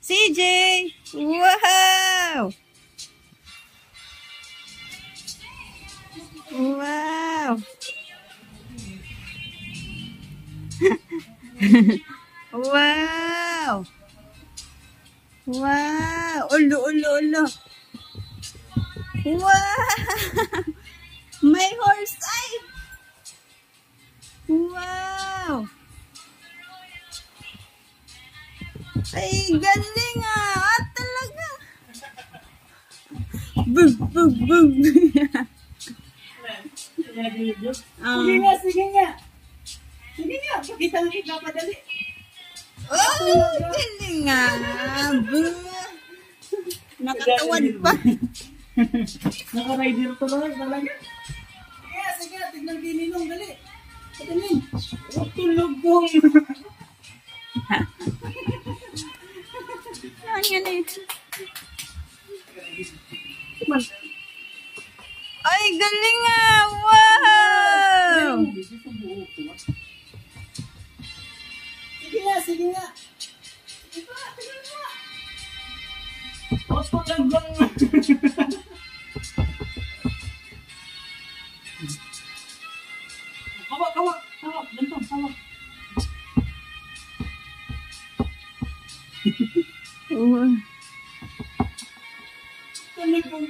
CJ! Wow! Wow! Wow! Wow! Ulo, ulo, ulo! Wow! May horse eye! Wow! Ay, galing ah! Ah, talaga! Bug, bug, bug! Sige nga, sige nga. Sige nga, pakita ng ikapadali. Oh, galing ah! Bug! Nakatawad pa! Naka-rider to lang talaga. Sige, tignan gininong, dali. Patingin. Tulog kong. Ano yan ito? Ay, galing ah! Wow! Sige nga, sige nga. Sige pa, tignan mo. Opo, lagbang. Hawak, hawak, hawak. Ganito, hawak. Wow. Tulog kong.